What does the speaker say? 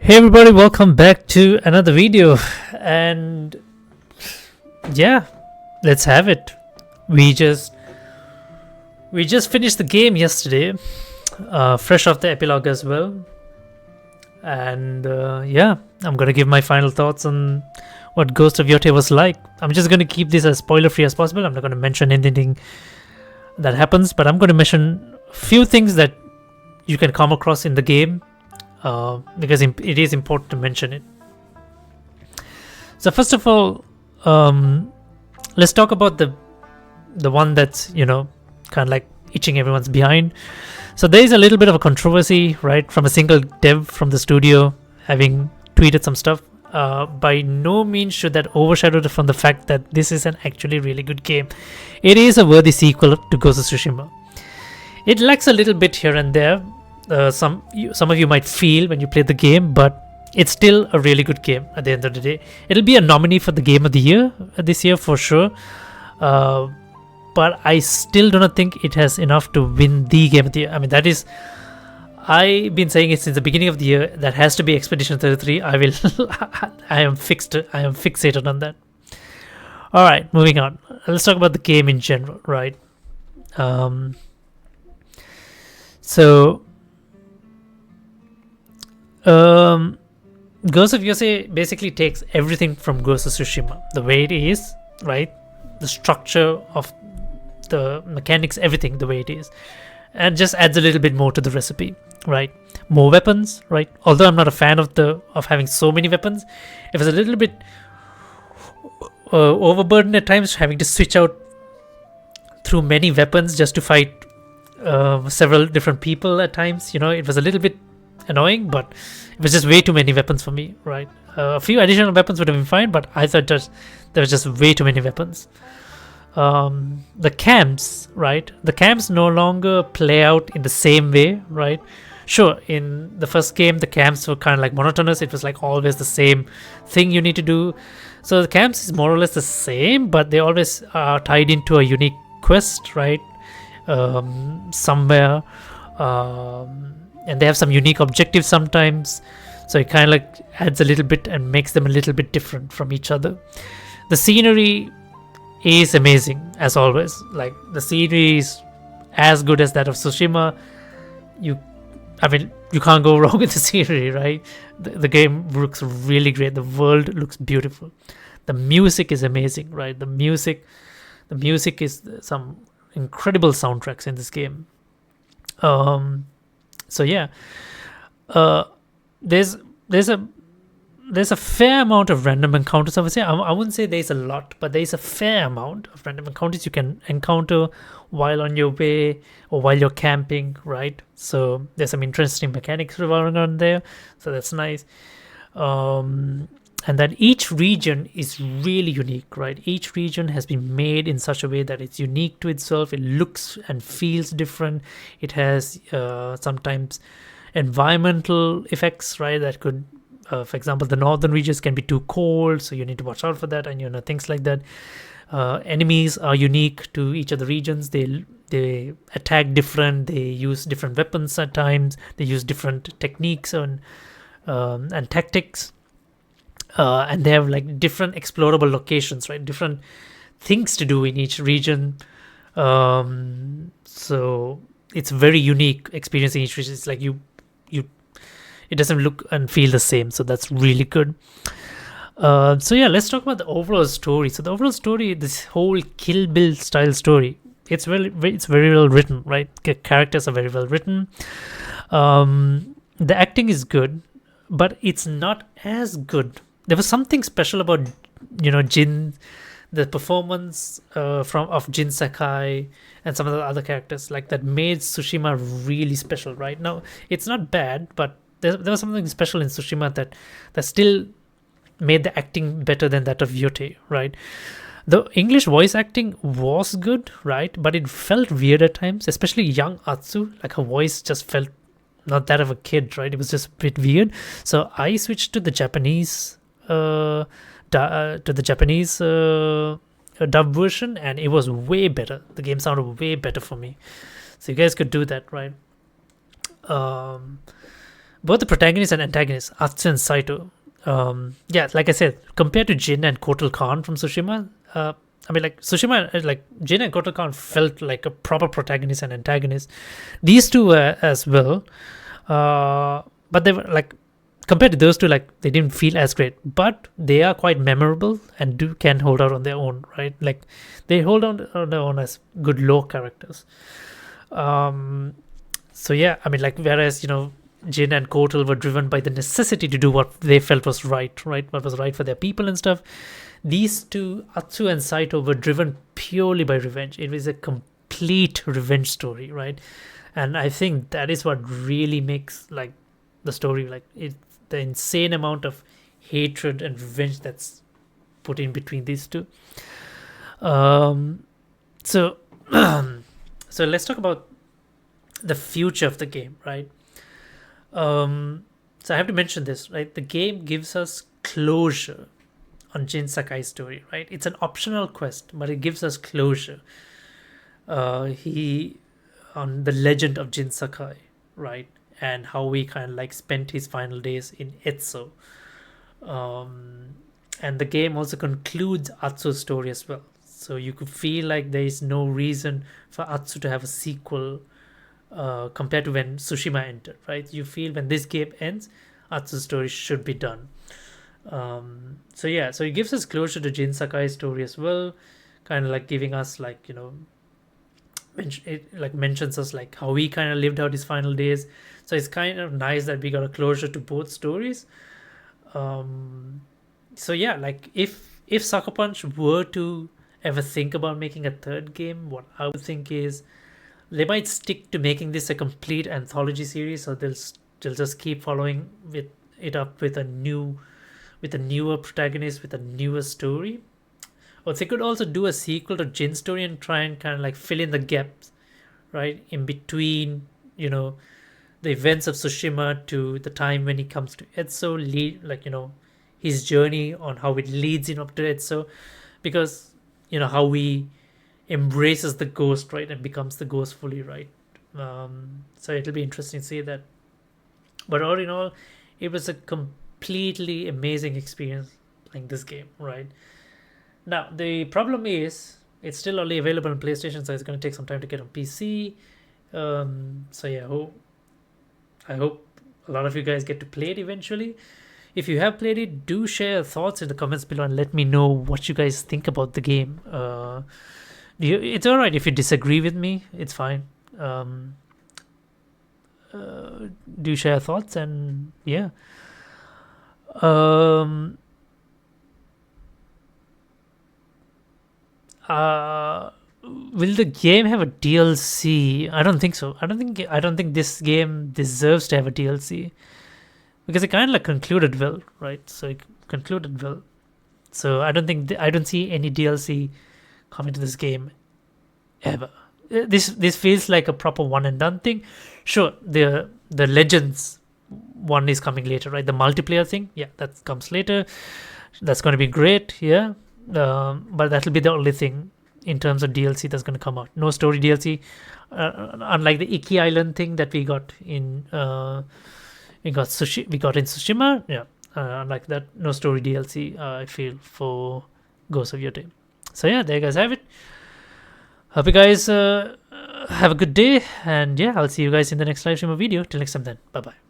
Hey everybody, welcome back to another video. And yeah, let's have it. We just finished the game yesterday, fresh off the epilogue as well. And yeah, I'm gonna give my final thoughts on what Ghost of Yotei was like. I'm just gonna keep this as spoiler free as possible. I'm not gonna mention anything that happens, but I'm gonna mention a few things that you can come across in the game, because it is important to mention it. So first of all, let's talk about the one that's kind of like itching everyone's behind. So there is a little bit of a controversy, right, from a single dev from the studio having tweeted some stuff. By no means should that overshadow from the fact that this is an actually really good game. It is a worthy sequel to Ghost of Tsushima. It lacks a little bit here and there. Some of you might feel when you play the game, but it's still a really good game at the end of the day. It'll be a nominee for the Game of the Year this year for sure, but I still do not think it has enough to win the Game of the Year. I mean, that is, I've been saying it since the beginning of the year. That has to be Expedition 33. I am fixated on that. All right, moving on. Let's talk about the game in general, right? Ghost of Yotei basically takes everything from Ghost of Tsushima, the way it is, right? The structure of the mechanics, everything the way it is, and just adds a little bit more to the recipe, right? More weapons, right? Although I'm not a fan of having so many weapons, it was a little bit overburdened at times, having to switch out through many weapons just to fight several different people at times. It was a little bit annoying, but it was just way too many weapons for me, right? A few additional weapons would have been fine, but I thought there was just way too many weapons. The camps, right? The camps no longer play out in the same way, right? Sure, in the first game, the camps were kind of like monotonous. It was like always the same thing you need to do. So the camps is more or less the same, but they always are tied into a unique quest, right? Somewhere. And they have some unique objectives sometimes, so it kind of like adds a little bit and makes them a little bit different from each other. The scenery is amazing as always. Like, the scenery is as good as that of Tsushima. You can't go wrong with the scenery, right? The game looks really great. The world looks beautiful. The music is amazing, right? The music is some incredible soundtracks in this game. So yeah, there's a fair amount of random encounters. I would say I wouldn't say there's a lot, but there's a fair amount of random encounters you can encounter while on your way or while you're camping, right? So there's some interesting mechanics revolving around there, so that's nice. And that each region is really unique, right? Each region has been made in such a way that it's unique to itself. It looks and feels different. It has sometimes environmental effects, right? That could, for example, the northern regions can be too cold, so you need to watch out for that, and things like that. Enemies are unique to each of the regions. They attack different. They use different weapons at times. They use different techniques and tactics. And they have like different explorable locations, right? Different things to do in each region. So it's a very unique experience in each region. It's like it doesn't look and feel the same. So that's really good. So yeah, let's talk about the overall story. So the overall story, this whole Kill Bill style story, it's very well written, right? Characters are very well written. The acting is good, but it's not as good. There was something special about Jin, the performance of Jin Sakai and some of the other characters, like, that made Tsushima really special. Right now, it's not bad, but there was something special in Tsushima that still made the acting better than that of Yotei, right? The English voice acting was good, right? But it felt weird at times, especially young Atsu. Like, her voice just felt not that of a kid, right? It was just a bit weird. So I switched to the Japanese dub version, and it was way better. The game sounded way better for me. So you guys could do that, right? both the protagonist and antagonist, Atsu and Saito. Yeah, like I said, compared to Jin and Kotal Khan from Tsushima, I mean, like Tsushima, like Jin and Kotal Khan felt like a proper protagonist and antagonist. These two were as well, but they were like compared to those two, like they didn't feel as great, but they are quite memorable and can hold out on their own, right? Like they hold on their own as good lore characters. So yeah, I mean, like whereas Jin and Kotal were driven by the necessity to do what they felt was right, what was right for their people and stuff. These two, Atsu and Saito, were driven purely by revenge. It was a complete revenge story, right? And I think that is what really makes like the story, like the insane amount of hatred and revenge that's put in between these two. So so let's talk about the future of the game, right? So I have to mention this, right? The game gives us closure on Jin Sakai's story, right? It's an optional quest, but it gives us closure. He on the legend of Jin Sakai, right? And how we kind of like spent his final days in Etso. And the game also concludes Atsu's story as well. So you could feel like there is no reason for Atsu to have a sequel compared to when Tsushima entered, right? You feel when this game ends, Atsu's story should be done. So yeah, so it gives us closure to Jin Sakai's story as well, kind of like giving us like it like mentions us like how he kind of lived out his final days. So it's kind of nice that we got a closure to both stories. So yeah, like if Sucker Punch were to ever think about making a third game, what I would think is they might stick to making this a complete anthology series, so they'll just keep following with it up with a newer protagonist with a newer story. Or they could also do a sequel to Jin's story and try and kind of like fill in the gaps, right, in between the events of Tsushima to the time when he comes to Etso, his journey on how it leads him up to Etso, because how he embraces the ghost, right, and becomes the ghost fully, right. So it'll be interesting to see that. But all in all, it was a completely amazing experience playing this game, right. Now the problem is it's still only available on PlayStation, so it's going to take some time to get on PC. So yeah, I hope a lot of you guys get to play it eventually. If you have played it, do share your thoughts in the comments below and let me know what you guys think about the game. It's alright if you disagree with me, it's fine. Do share your thoughts, and yeah. Will the game have a DLC? I don't think so. I don't think this game deserves to have a DLC, because it kind of like concluded well, right? So it concluded well. So I don't see any DLC coming to this game ever. This feels like a proper one and done thing. Sure, the Legends one is coming later, right? The multiplayer thing, yeah, that comes later. That's going to be great, yeah. But that'll be the only thing in terms of DLC that's going to come out. No story DLC, unlike the Iki Island thing that we got in in Tsushima. Yeah, unlike that, no story DLC. I feel for Ghost of Yotei. So yeah, there you guys have it. Hope you guys have a good day, and yeah, I'll see you guys in the next live stream or video. Till next time, then, bye bye.